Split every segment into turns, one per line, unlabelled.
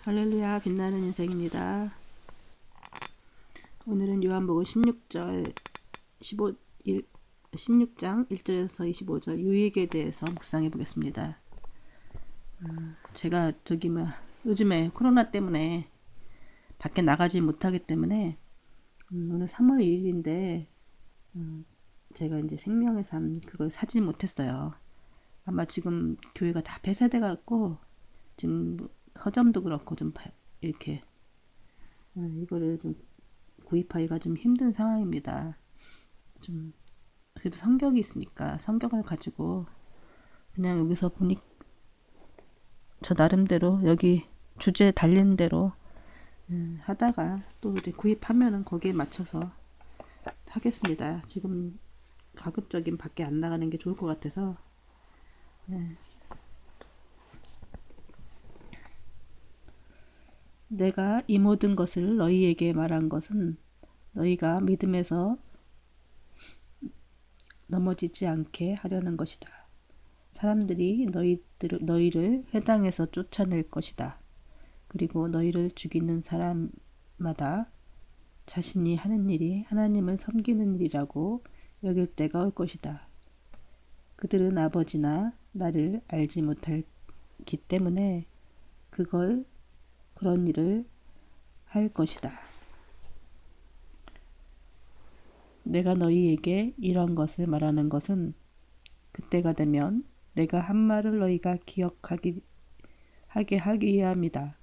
할렐루야, 빛나는 인생입니다. 오늘은 요한복음 16장 1절에서 25절 유익에 대해서 묵상해 보겠습니다. 제가 요즘에 코로나 때문에 밖에 나가지 못하기 때문에 오늘 3월 2일인데 제가 이제 생명의 삶 그걸 사지 못했어요. 아마 지금 교회가 다 폐쇄돼 갖고 지금 서점도 그렇고 좀 이렇게 이거를 좀 구입하기가 좀 힘든 상황입니다. 좀 그래도 성경이 있으니까 성경을 가지고 그냥 여기서 보니 저 나름대로 여기 주제 달린 대로 하다가 또 이제 구입하면은 거기에 맞춰서 하겠습니다. 지금 가급적인 밖에 안 나가는 게 좋을 것 같아서 내가 이 모든 것을 너희에게 말한 것은 너희가 믿음에서 넘어지지 않게 하려는 것이다. 사람들이 너희를 회당에서 쫓아낼 것이다. 그리고 너희를 죽이는 사람마다 자신이 하는 일이 하나님을 섬기는 일이라고 여길 때가 올 것이다. 그들은 아버지나 나를 알지 못하기 때문에 그런 일을 할 것이다. 내가 너희에게 이런 것을 말하는 것은 그때가 되면 내가 한 말을 너희가 기억하게 하기 위함이다.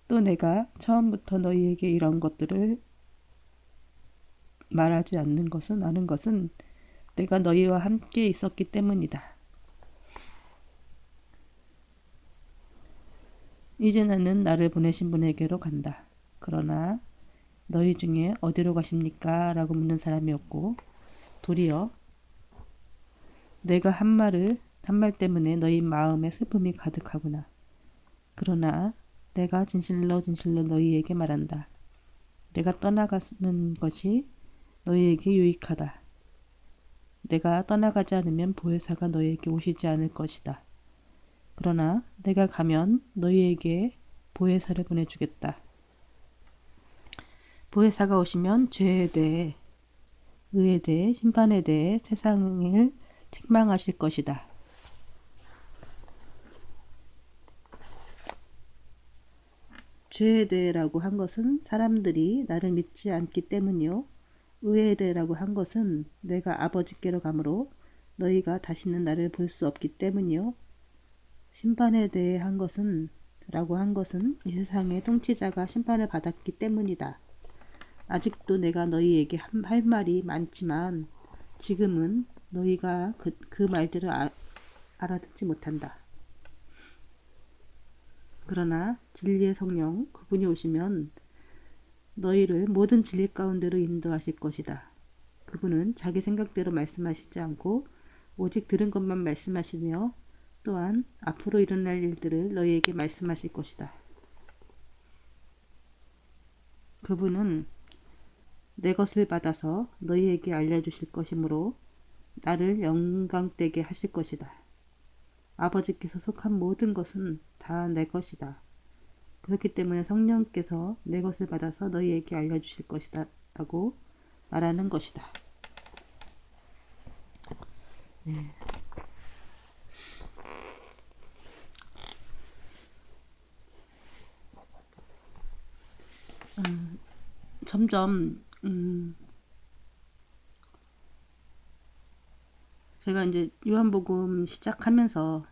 또 내가 처음부터 너희에게 이런 것들을 말하지 않는 것은 내가 너희와 함께 있었기 때문이다. 이제 나는 나를 보내신 분에게로 간다. 그러나 너희 중에 어디로 가십니까? 라고 묻는 사람이 없고 도리어 내가 한 말 때문에 너희 마음에 슬픔이 가득하구나. 그러나 내가 진실로 너희에게 말한다. 내가 떠나가는 것이 너희에게 유익하다. 내가 떠나가지 않으면 보혜사가 너희에게 오시지 않을 것이다. 그러나 내가 가면 너희에게 보혜사를 보내주겠다. 보혜사가 오시면 죄에 대해, 의에 대해, 심판에 대해 세상을 책망하실 것이다. 죄에 대해라고 한 것은 사람들이 나를 믿지 않기 때문이요. 의에 대해라고 한 것은 내가 아버지께로 가므로 너희가 다시는 나를 볼 수 없기 때문이요. 심판에 대해 라고 한 것은 이 세상의 통치자가 심판을 받았기 때문이다. 아직도 내가 너희에게 할 말이 많지만 지금은 너희가 그 말들을 알아듣지 못한다. 그러나 진리의 성령 그분이 오시면 너희를 모든 진리 가운데로 인도하실 것이다. 그분은 자기 생각대로 말씀하시지 않고 오직 들은 것만 말씀하시며 또한 앞으로 일어날 일들을 너희에게 말씀하실 것이다. 그분은 내 것을 받아서 너희에게 알려주실 것이므로 나를 영광되게 하실 것이다. 아버지께서 속한 모든 것은 다 내 것이다. 그렇기 때문에 성령께서 내 것을 받아서 너희에게 알려주실 것이다 라고 말하는 것이다. 네. 점점 제가 이제 요한복음 시작하면서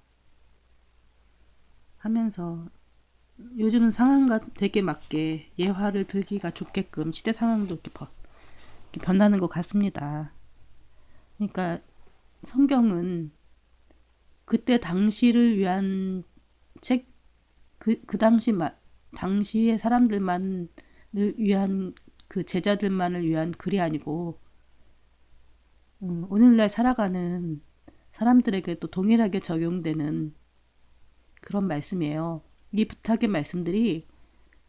요즘 상황과 되게 맞게 예화를 들기가 좋게끔 시대 상황도 이렇게 변하는 것 같습니다. 그러니까 성경은 그때 당시를 위한 책, 당시의 사람들만을 위한 그 제자들만을 위한 글이 아니고 오늘날 살아가는 사람들에게 또 동일하게 적용되는 그런 말씀이에요. 이 부탁의 말씀들이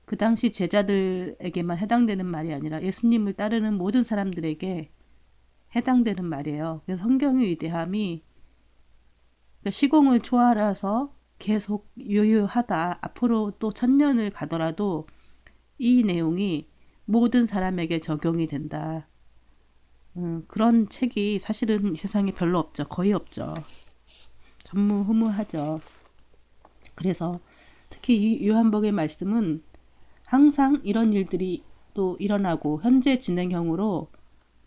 그 당시 제자들에게만 해당되는 말이 아니라 예수님을 따르는 모든 사람들에게 해당되는 말이에요. 그래서 성경의 위대함이 시공을 초월해서 계속 유효하다. 앞으로 또 1000년을 가더라도 이 내용이 모든 사람에게 적용이 된다. 그런 책이 사실은 이 세상에 별로 없죠. 거의 없죠. 전무후무하죠. 그래서 특히 이 요한복의 말씀은 항상 이런 일들이 또 일어나고 현재 진행형으로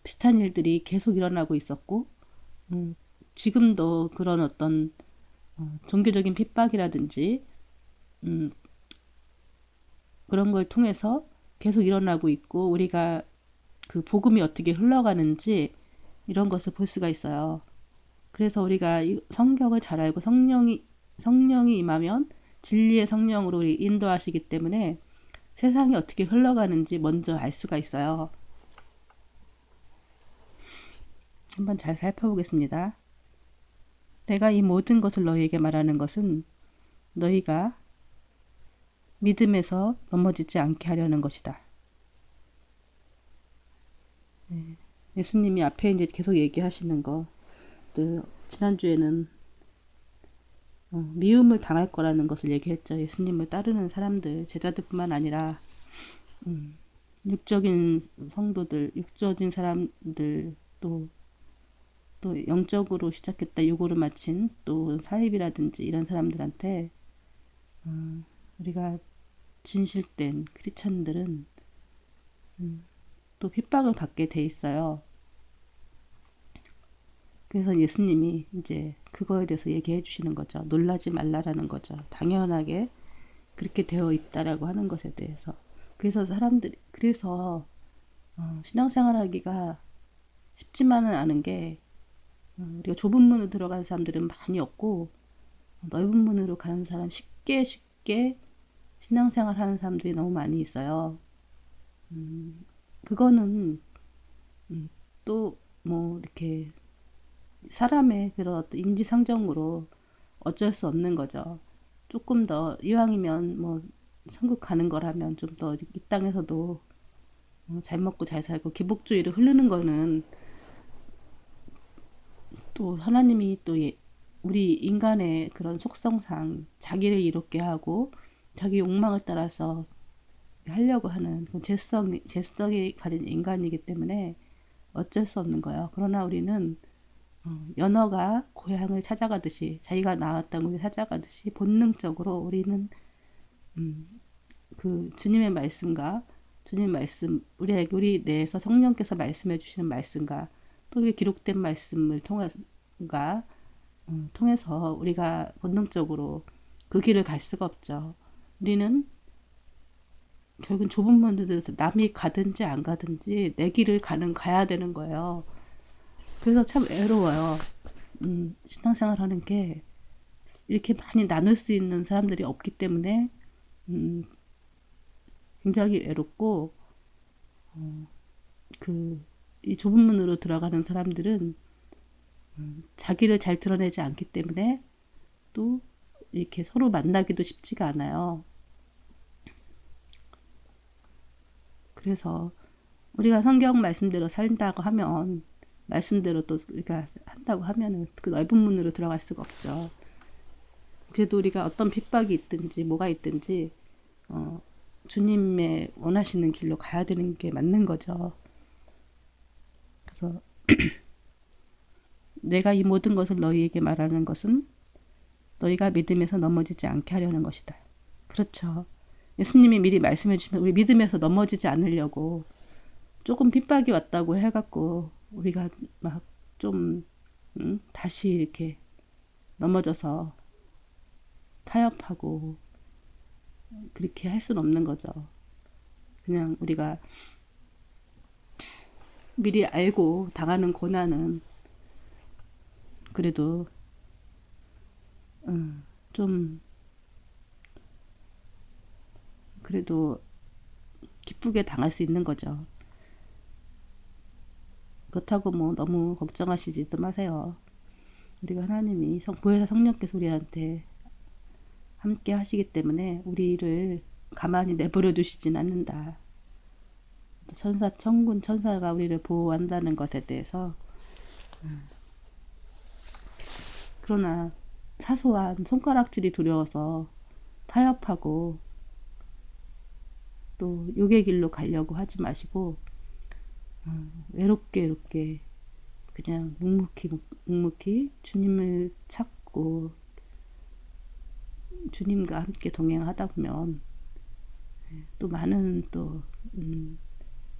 비슷한 일들이 계속 일어나고 있었고 지금도 그런 어떤 종교적인 핍박이라든지 음, 그런 걸 통해서 계속 일어나고 있고 우리가 그 복음이 어떻게 흘러가는지 이런 것을 볼 수가 있어요. 그래서 우리가 이 성경을 잘 알고 성령이 임하면 진리의 성령으로 우리 인도하시기 때문에 세상이 어떻게 흘러가는지 먼저 알 수가 있어요. 한번 잘 살펴보겠습니다. 내가 이 모든 것을 너희에게 말하는 것은 너희가 믿음에서 넘어지지 않게 하려는 것이다. 예수님이 앞에 이제 계속 얘기하시는 거, 지난주에는 미움을 당할 거라는 것을 얘기했죠. 예수님을 따르는 사람들, 제자들뿐만 아니라 육적인 성도들, 육적인 사람들, 또 영적으로 시작했다 육으로 마친 또 사입이라든지 이런 사람들한테 우리가 진실된 크리스찬들은 또 핍박을 받게 돼 있어요. 그래서 예수님이 이제 그거에 대해서 얘기해 주시는 거죠. 놀라지 말라라는 거죠. 당연하게 그렇게 되어 있다라고 하는 것에 대해서. 그래서 신앙생활 하기가 쉽지만은 않은 게 우리가 좁은 문으로 들어가는 사람들은 많이 없고 넓은 문으로 가는 사람 쉽게 신앙생활 하는 사람들이 너무 많이 있어요. 그거는 또 뭐 이렇게 사람의 그런 어떤 인지상정으로 어쩔 수 없는 거죠. 조금 더 이왕이면 뭐 천국 가는 거라면 좀 더 이 땅에서도 잘 먹고 잘 살고 기복주의를 흐르는 거는 또 하나님이 또 우리 인간의 그런 속성상 자기를 이롭게 하고 자기 욕망을 따라서 하려고 하는 그 재성이 가진 인간이기 때문에 어쩔 수 없는 거예요. 그러나 우리는 연어가 고향을 찾아가듯이 자기가 나왔던 곳을 찾아가듯이 본능적으로 우리는 그 주님의 말씀과 주님의 말씀 우리 내에서 성령께서 말씀해 주시는 말씀과 또 이게 기록된 말씀을 통해서 우리가 본능적으로 그 길을 갈 수가 없죠. 우리는 결국은 좁은 문들에서 남이 가든지 안 가든지 내 길을 가야 되는 거예요. 그래서 참 외로워요. 신앙생활 하는 게 이렇게 많이 나눌 수 있는 사람들이 없기 때문에 굉장히 외롭고 이 좁은 문으로 들어가는 사람들은 자기를 잘 드러내지 않기 때문에 또 이렇게 서로 만나기도 쉽지가 않아요. 그래서 우리가 성경 말씀대로 살다고 하면 말씀대로 또 우리가 한다고 하면은 그 넓은 문으로 들어갈 수가 없죠. 그래도 우리가 어떤 핍박이 있든지 뭐가 있든지 주님의 원하시는 길로 가야 되는 게 맞는 거죠. 그래서 내가 이 모든 것을 너희에게 말하는 것은 너희가 믿음에서 넘어지지 않게 하려는 것이다. 그렇죠. 예수님이 미리 말씀해 주시면 우리 믿음에서 넘어지지 않으려고 조금 핍박이 왔다고 해갖고 우리가 막 좀 다시 이렇게 넘어져서 타협하고 그렇게 할 수는 없는 거죠. 그냥 우리가 미리 알고 당하는 고난은 그래도 좀 그래도 기쁘게 당할 수 있는 거죠. 그렇다고 뭐 너무 걱정하시지도 마세요. 우리가 하나님이 보혜사 성령께서 우리한테 함께 하시기 때문에 우리를 가만히 내버려 두시진 않는다. 천군 천사가 우리를 보호한다는 것에 대해서 그러나 사소한 손가락질이 두려워서 타협하고 또 욕의 길로 가려고 하지 마시고 외롭게 그냥 묵묵히 주님을 찾고 주님과 함께 동행하다 보면 또 많은 또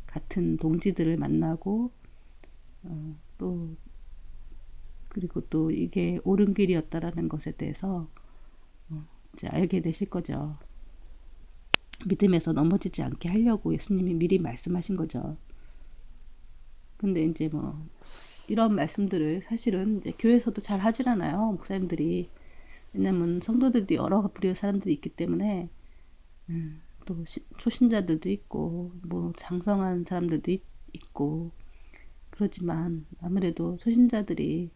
같은 동지들을 만나고 또 그리고 또 이게 옳은 길이었다라는 것에 대해서 이제 알게 되실 거죠. 믿음에서 넘어지지 않게 하려고 예수님이 미리 말씀하신 거죠. 근데 이제 뭐 이런 말씀들을 사실은 이제 교회에서도 잘 하질 않아요, 목사님들이. 왜냐면 성도들도 여러 부류의 사람들이 있기 때문에 또 초신자들도 있고 뭐 장성한 사람들도 있고 그렇지만 아무래도 초신자들이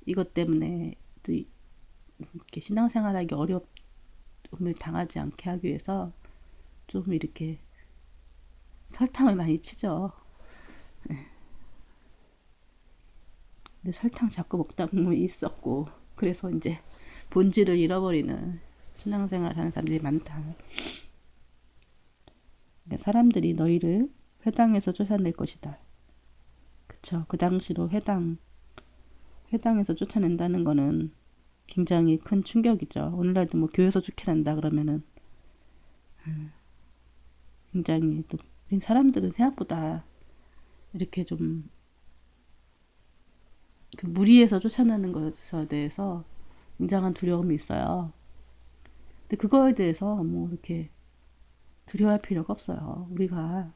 이것 때문에 또 이렇게 신앙생활하기 어려움을 당하지 않게 하기 위해서 좀 이렇게 설탕을 많이 치죠. 근데 설탕 자꾸 먹다 보면 있었고 그래서 이제 본질을 잃어버리는 신앙생활 하는 사람들이 많다. 사람들이 너희를 회당에서 쫓아낼 것이다. 그쵸. 그 당시로 회당에서 쫓아낸다는 거는 굉장히 큰 충격이죠. 오늘날도 뭐 교회에서 쫓겨난다 그러면은 굉장히 또 사람들은 생각보다 이렇게 좀 그 무리해서 쫓아내는 것에 대해서 굉장한 두려움이 있어요. 근데 그거에 대해서 뭐 이렇게 두려워할 필요가 없어요. 우리가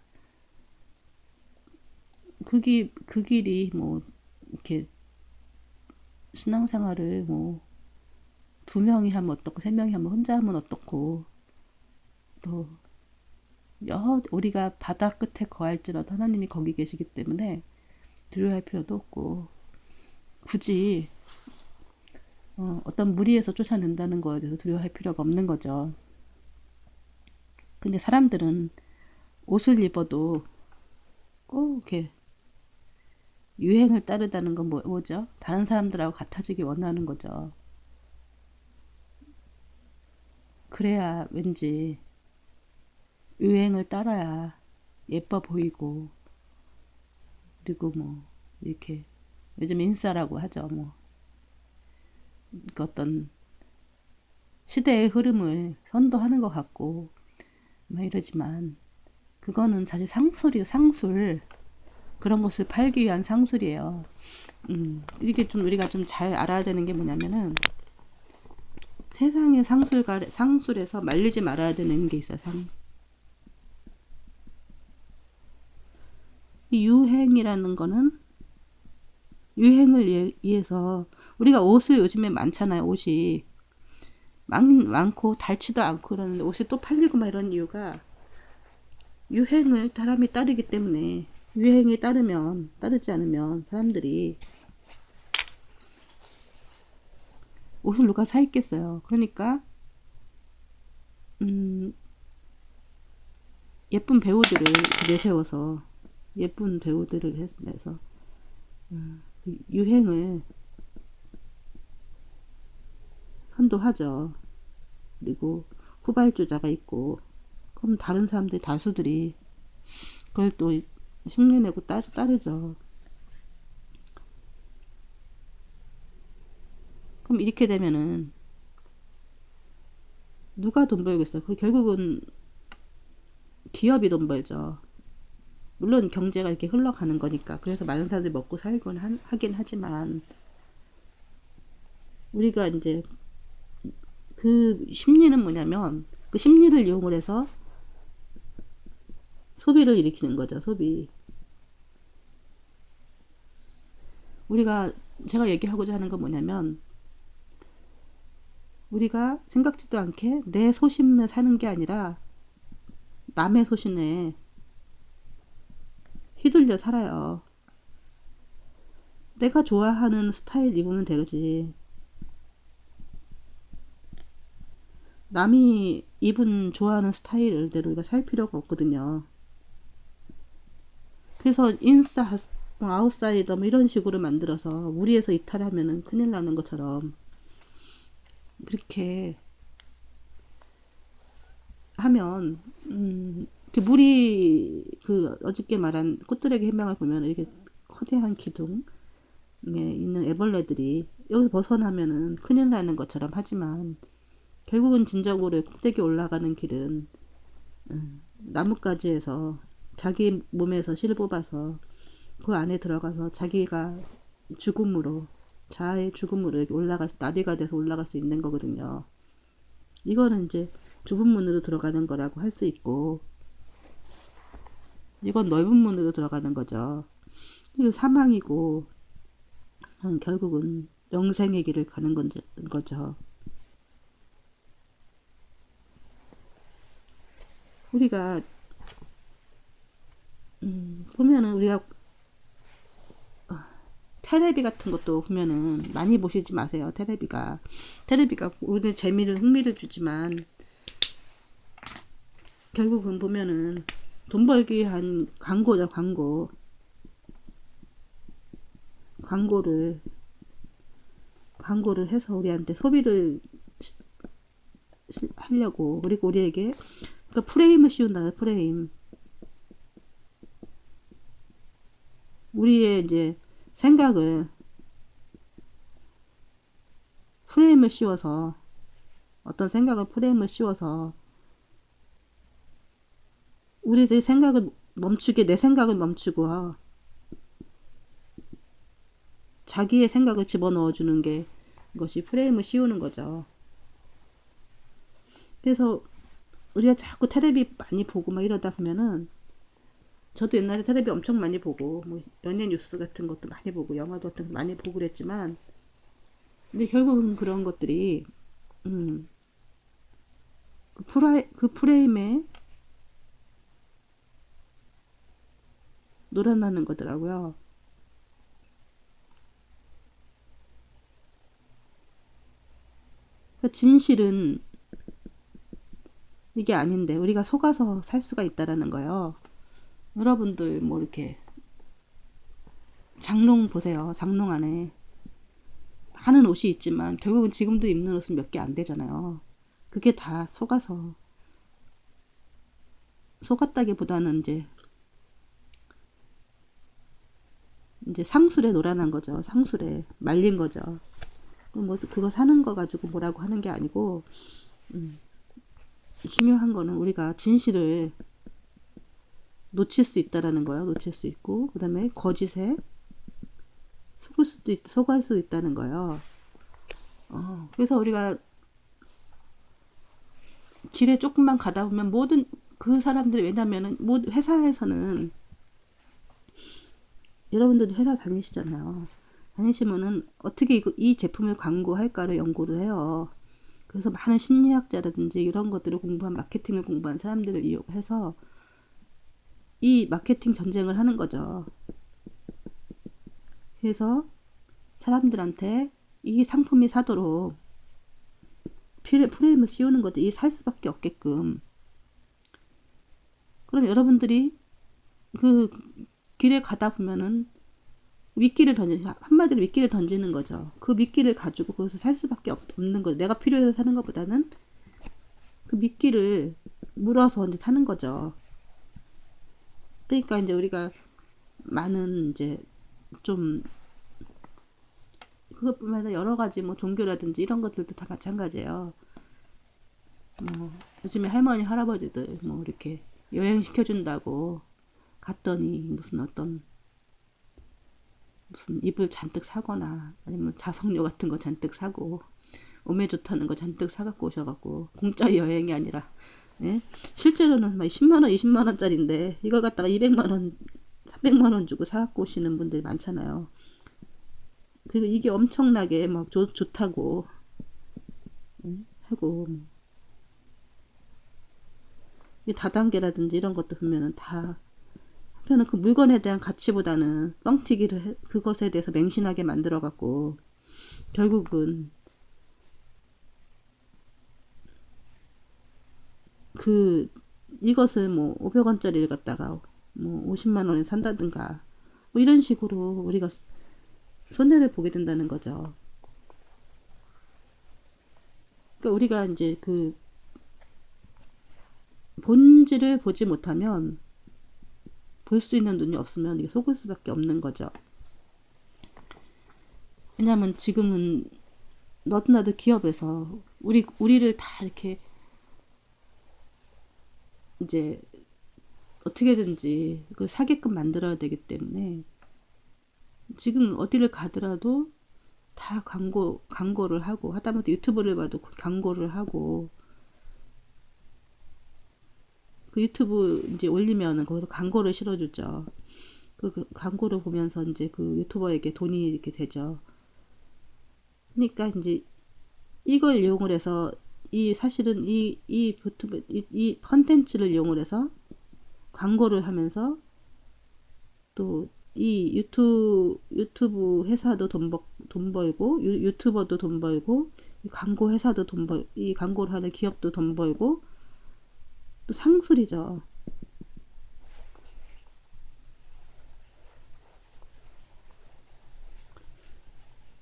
그 길이 뭐 이렇게 신앙생활을 뭐 2명이 하면 어떻고 3명이 하면 혼자 하면 어떻고 또 우리가 바다 끝에 거할지라도 하나님이 거기 계시기 때문에 두려워할 필요도 없고 굳이 어떤 무리에서 쫓아낸다는 거에 대해서 두려워할 필요가 없는 거죠. 근데 사람들은 옷을 입어도 꼭 이렇게 유행을 따르다는 건 뭐죠? 다른 사람들하고 같아지기 원하는 거죠. 그래야 왠지 유행을 따라야 예뻐 보이고 그리고 뭐 이렇게 요즘 인싸라고 하죠. 뭐 그 어떤 시대의 흐름을 선도하는 것 같고 막 이러지만 그거는 사실 상술 그런 것을 팔기 위한 상술이에요. 이게 좀 우리가 좀 잘 알아야 되는 게 뭐냐면은 세상의 상술에서 말리지 말아야 되는 게 있어요. 이 유행이라는 거는 유행을 위해서 우리가 옷을 요즘에 많잖아요. 옷이 많고 닳지도 않고 그러는데 옷이 또 팔리고 막 이런 이유가 유행을 사람이 따르기 때문에 유행에 따르지 않으면 사람들이 옷을 누가 사 입겠어요. 그러니까 예쁜 배우들을 내세워서 예쁜 배우들을 내서 유행을 선도하죠. 그리고 후발주자가 있고 그럼 다른 사람들 다수들이 그걸 또 흉내내고 따르죠. 그럼 이렇게 되면은 누가 돈 벌겠어요? 그 결국은 기업이 돈 벌죠. 물론 경제가 이렇게 흘러가는 거니까 그래서 많은 사람들이 먹고 살곤 하긴 하지만 우리가 이제 그 심리는 뭐냐면 그 심리를 이용을 해서 소비를 일으키는 거죠. 소비. 제가 얘기하고자 하는 건 뭐냐면 우리가 생각지도 않게 내 소신에 사는 게 아니라 남의 소신에 휘둘려 살아요. 내가 좋아하는 스타일 입으면 되지. 남이 좋아하는 스타일대로 우리가 살 필요가 없거든요. 그래서 인싸, 뭐 아웃사이더 뭐 이런 식으로 만들어서 무리해서 이탈하면은 큰일 나는 것처럼 그렇게 하면 그 물이 그 어저께 말한 꽃들에게 해명을 보면 이렇게 거대한 기둥에 있는 애벌레들이 여기서 벗어나면은 큰일 나는 것처럼 하지만 결국은 진정으로 꼭대기 올라가는 길은 나뭇가지에서 자기 몸에서 실을 뽑아서 그 안에 들어가서 자기가 죽음으로 자아의 죽음으로 이렇게 올라가서 나비가 돼서 올라갈 수 있는 거거든요. 이거는 이제 좁은 문으로 들어가는 거라고 할 수 있고 이건 넓은 문으로 들어가는 거죠. 이거 사망이고 결국은 영생의 길을 가는 거죠. 우리가 보면은 우리가 테레비 같은 것도 보면은 많이 보시지 마세요. 테레비가 우리 재미를 흥미를 주지만 결국은 보면은 돈 벌기 위한 광고죠. 광고를 해서 우리한테 소비를 하려고 그리고 우리에게 그러니까 프레임을 씌운다. 프레임 우리의 이제 생각을 프레임을 씌워서 어떤 생각을 프레임을 씌워서 우리의 생각을 멈추게 내 생각을 멈추고 자기의 생각을 집어넣어 주는 게 이것이 프레임을 씌우는 거죠. 그래서 우리가 자꾸 테레비 많이 보고 막 이러다 보면은 저도 옛날에 테레비 엄청 많이 보고 뭐 연예 뉴스 같은 것도 많이 보고 영화도 같은 거 많이 보고 그랬지만 근데 결국은 그런 것들이 그 프레임에 놀아나는 거더라고요. 그러니까 진실은 이게 아닌데 우리가 속아서 살 수가 있다라는 거예요. 여러분들 뭐 이렇게 장롱 보세요. 장롱 안에 많은 옷이 있지만 결국은 지금도 입는 옷은 몇 개 안 되잖아요. 그게 다 속았다기보다는 이제 상술에 놀아난 거죠. 상술에 말린 거죠. 뭐 그거 사는 거 가지고 뭐라고 하는 게 아니고 중요한 거는 우리가 진실을 놓칠 수 있다라는 거예요. 놓칠 수 있고 그 다음에 거짓에 속을 수 있다는 거예요. 그래서 우리가 길에 조금만 가다 보면 모든 그 사람들이 왜냐면은 회사에서는 여러분들도 회사 다니시잖아요. 다니시면은 어떻게 이 제품을 광고할까를 연구를 해요. 그래서 많은 심리학자라든지 이런 것들을 공부한 마케팅을 공부한 사람들을 이용해서 이 마케팅 전쟁을 하는 거죠. 그래서 사람들한테 이 상품이 사도록 프레임을 씌우는 거죠. 이 살 수밖에 없게끔. 그럼 여러분들이 그 길에 가다 보면은 한마디로 미끼를 던지는 거죠. 그 미끼를 가지고 거기서 살 수밖에 없는 거죠. 내가 필요해서 사는 것보다는 그 미끼를 물어서 이제 사는 거죠. 그러니까 이제 우리가 많은 이제 좀 그것뿐만 아니라 여러 가지 뭐 종교라든지 이런 것들도 다 마찬가지예요. 뭐 요즘에 할머니 할아버지들 뭐 이렇게 여행 시켜준다고 갔더니 무슨 이불 잔뜩 사거나 아니면 자석료 같은 거 잔뜩 사고 몸에 좋다는 거 잔뜩 사갖고 오셔갖고 공짜 여행이 아니라 예? 실제로는 막 10만원 20만원짜리인데 이걸 갖다가 200만원 300만원 주고 사갖고 오시는 분들이 많잖아요. 그리고 이게 엄청나게 막 좋다고 하고 이 다단계라든지 이런 것도 보면은 다 한편은 그 물건에 대한 가치보다는 뻥튀기를 그것에 대해서 맹신하게 만들어 갖고 결국은 이것을 뭐 500원짜리를 갖다가 뭐 50만원에 산다든가 뭐 이런 식으로 우리가 손해를 보게 된다는 거죠. 그러니까 우리가 이제 그 본질을 보지 못하면, 볼 수 있는 눈이 없으면 이게 속을 수밖에 없는 거죠. 왜냐면 지금은 너도 나도 기업에서 우리를 다 이렇게 이제 어떻게든지 그 사게끔 만들어야 되기 때문에 지금 어디를 가더라도 다 광고를 하고, 하다못해 유튜브를 봐도 광고를 하고, 그 유튜브 이제 올리면은 거기서 광고를 실어주죠. 그 광고를 보면서 이제 그 유튜버에게 돈이 이렇게 되죠. 그러니까 이제 이걸 이용을 해서 사실은 이 유튜브 이 컨텐츠를 이용을 해서 광고를 하면서 또 이 유튜브 회사도 돈 벌고, 유튜버도 돈 벌고, 광고 회사도 이 광고를 하는 기업도 돈 벌고, 또 상술이죠.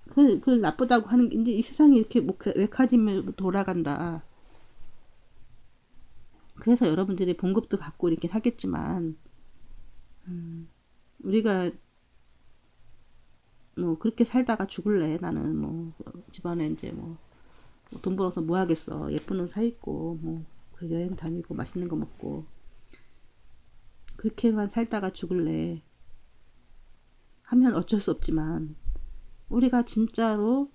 그걸 나쁘다고 하는 게, 이제 이 세상이 이렇게 메커니즘으로 돌아간다. 그래서 여러분들이 봉급도 받고 이렇게 하겠지만, 우리가 뭐 그렇게 살다가 죽을래? 나는 뭐 집안에 이제 뭐 돈 벌어서 뭐 하겠어? 예쁜 옷 사 입고 뭐 여행 다니고 맛있는 거 먹고 그렇게만 살다가 죽을래 하면 어쩔 수 없지만, 우리가 진짜로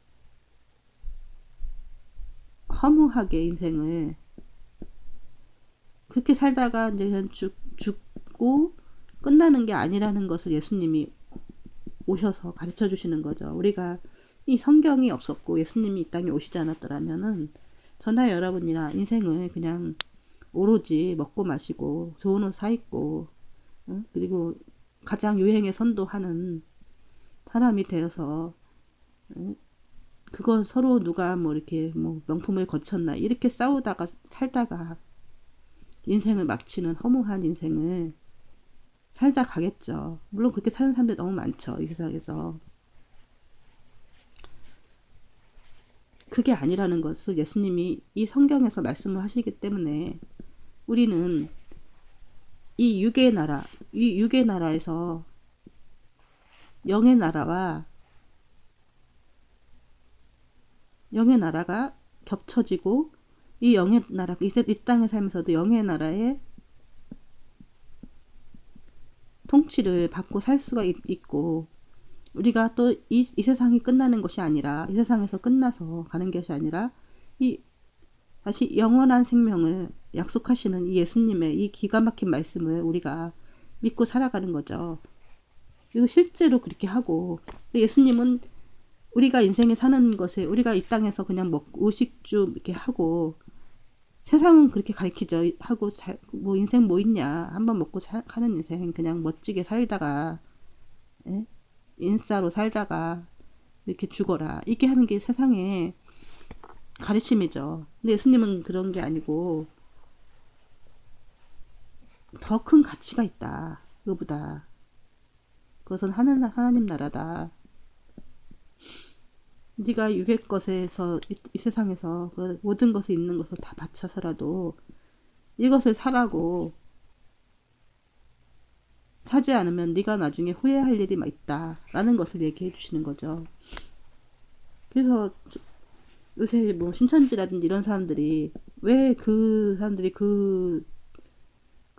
허무하게 인생을 그렇게 살다가 이제 그냥 죽고 끝나는 게 아니라는 것을 예수님이 오셔서 가르쳐 주시는 거죠. 우리가 이 성경이 없었고 예수님이 이 땅에 오시지 않았더라면은 저나 여러분이나 인생을 그냥 오로지 먹고 마시고 좋은 옷 사 입고, 그리고 가장 유행에 선도하는 사람이 되어서, 그거 서로 누가 뭐 이렇게 뭐 명품을 거쳤나 이렇게 싸우다가 살다가 인생을 마치는 허무한 인생을 살다 가겠죠. 물론 그렇게 사는 사람들이 너무 많죠, 이 세상에서. 그게 아니라는 것을 예수님이 이 성경에서 말씀을 하시기 때문에 우리는 이 육의 나라에서 영의 나라와 영의 나라가 겹쳐지고, 이 영의 나라, 이 땅에 살면서도 영의 나라의 통치를 받고 살 수가 있고, 우리가 또 이 세상이 끝나는 것이 아니라, 이 세상에서 끝나서 가는 것이 아니라, 이 다시 영원한 생명을 약속하시는 이 예수님의 이 기가 막힌 말씀을 우리가 믿고 살아가는 거죠. 이거 실제로 그렇게 하고, 예수님은 우리가 인생에 사는 것에, 우리가 이 땅에서 그냥 먹고 의식주 이렇게 하고, 세상은 그렇게 가르치죠. 하고 뭐 인생 뭐 있냐, 한번 먹고 가는 인생 그냥 멋지게 살다가, 예? 인싸로 살다가 이렇게 죽어라, 이렇게 하는 게 세상의 가르침이죠. 근데 예수님은 그런 게 아니고 더 큰 가치가 있다, 그거보다. 그것은 하나님 나라다. 네가 육의 것에서 이 세상에서 그 모든 것에 있는 것을 다 바쳐서라도 이것을 사라고 사지 않으면 네가 나중에 후회할 일이 있다 라는 것을 얘기해 주시는 거죠. 그래서 요새 뭐 신천지라든지 이런 사람들이 왜 그 사람들이 그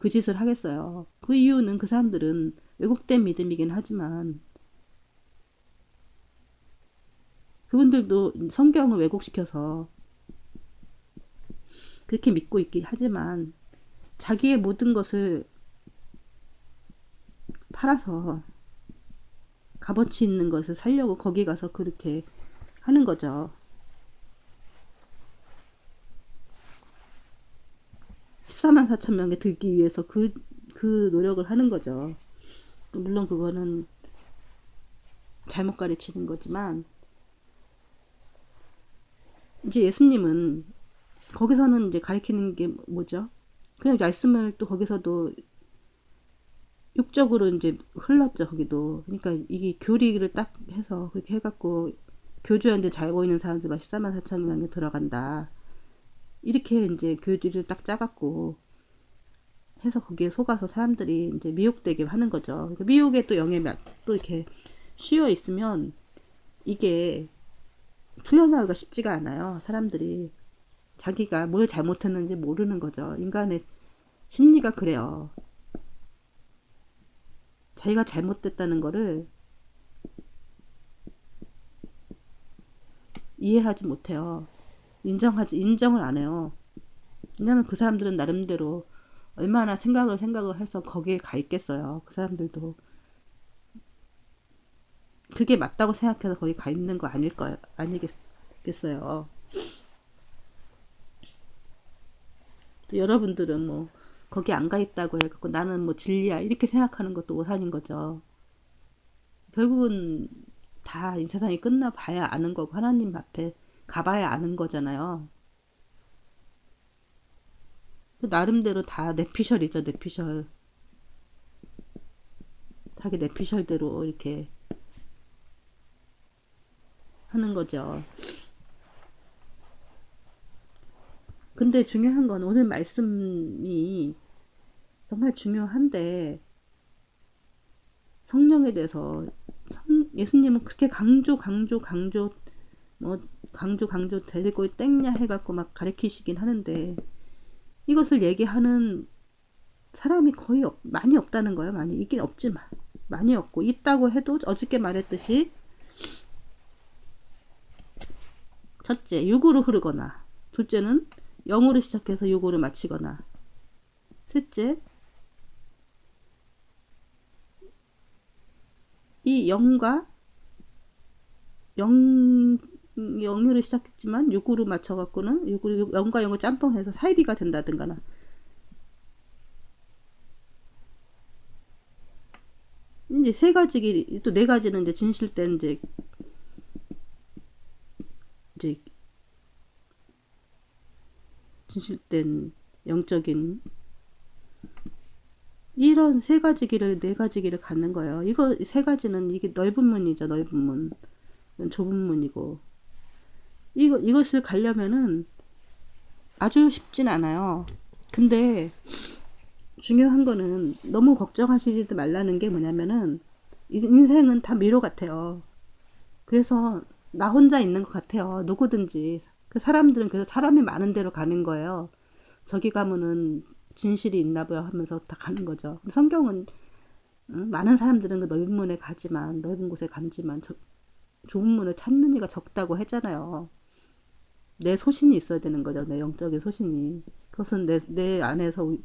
짓을 하겠어요. 그 이유는 그 사람들은 왜곡된 믿음이긴 하지만, 그분들도 성경을 왜곡시켜서 그렇게 믿고 있긴 하지만, 자기의 모든 것을 팔아서 값어치 있는 것을 살려고 거기 가서 그렇게 하는 거죠. 14만 4천 명에 들기 위해서 그 노력을 하는 거죠. 물론 그거는 잘못 가르치는 거지만, 이제 예수님은 거기서는 이제 가르치는 게 뭐죠? 그냥 말씀을 또 거기서도 육적으로 이제 흘렀죠, 거기도. 그러니까 이게 교리를 딱 해서 그렇게 해갖고 교주한테 잘 보이는 사람들만 14만 4천 명이 들어간다. 이렇게 이제 교주를 딱 짜갖고 해서 거기에 속아서 사람들이 이제 미혹되게 하는 거죠. 그 미혹에 또 영향이 또 이렇게 씌어 있으면 이게 풀려나오기가 쉽지가 않아요. 사람들이 자기가 뭘 잘못했는지 모르는 거죠. 인간의 심리가 그래요. 자기가 잘못됐다는 거를 이해하지 못해요. 인정을 안 해요. 왜냐면 그 사람들은 나름대로 얼마나 생각을 해서 거기에 가 있겠어요. 그 사람들도 그게 맞다고 생각해서 거기 가 있는 거 아니겠어요. 또 여러분들은 뭐 거기 안 가 있다고 해갖고 나는 뭐 진리야 이렇게 생각하는 것도 오산인 거죠. 결국은 다 이 세상이 끝나 봐야 아는 거고 하나님 앞에 가봐야 아는 거잖아요. 그 나름대로 다 내피셜이죠, 내피셜. 자기 내피셜대로 이렇게 하는 거죠. 근데 중요한 건 오늘 말씀이 정말 중요한데 성령에 대해서 예수님은 그렇게 뭐 강조 데리고 땡냐 해갖고 막 가르치시긴 하는데 이것을 얘기하는 사람이 거의 많이 없다는 거예요. 많이 있긴 없지만 많이 없고 있다고 해도 어저께 말했듯이 첫째 육으로 흐르거나 둘째는 영으로 시작해서 육으로 마치거나 셋째 이 영과 영으로 시작했지만 육으로 맞춰갖고는 영과 영을 짬뽕해서 사이비가 된다든가나 이제 세 가지 길, 또 네 가지는 이제 진실된 이제 진실된 영적인 이런 세 가지 길을 네 가지 길을 갖는 거예요. 이거 세 가지는 이게 넓은 문이죠. 넓은 문. 좁은 문이고 이것을 가려면은 아주 쉽진 않아요. 근데 중요한 거는 너무 걱정하시지도 말라는 게 뭐냐면은 인생은 다 미로 같아요. 그래서 나 혼자 있는 것 같아요. 누구든지. 그 사람들은 그래서 사람이 많은 데로 가는 거예요. 저기 가면은 진실이 있나 봐요 하면서 다 가는 거죠. 성경은 많은 사람들은 그 넓은 문에 가지만 넓은 곳에 가지만 좁은 문을 찾는 이가 적다고 했잖아요. 내 소신이 있어야 되는 거죠. 내 영적인 소신이. 그것은 내 안에서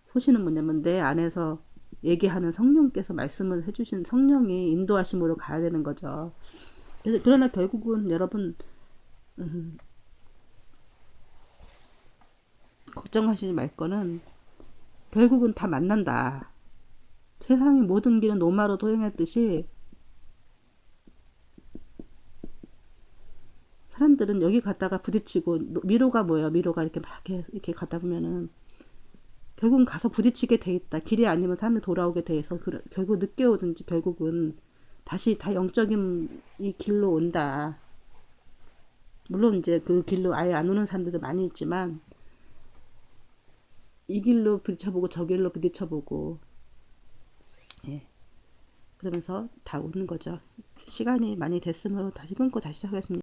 소신은 뭐냐면 내 안에서 얘기하는 성령께서 말씀을 해주신 성령이 인도하심으로 가야 되는 거죠. 그러나 결국은 여러분 걱정하시지 말 거는 결국은 다 만난다. 세상의 모든 길은 노마로 도행했듯이 사람들은 여기 갔다가 부딪히고 미로가 뭐예요? 미로가 이렇게 막 이렇게 가다 보면은 결국은 가서 부딪히게 돼 있다. 길이 아니면 사람이 돌아오게 돼 있어. 결국 늦게 오든지 결국은 다시 다 영적인 이 길로 온다. 물론 이제 그 길로 아예 안 오는 사람들도 많이 있지만 이 길로 부딪혀보고 저 길로 부딪혀보고 예. 그러면서 다 오는 거죠. 시간이 많이 됐으므로 다시 끊고 다시 시작하겠습니다.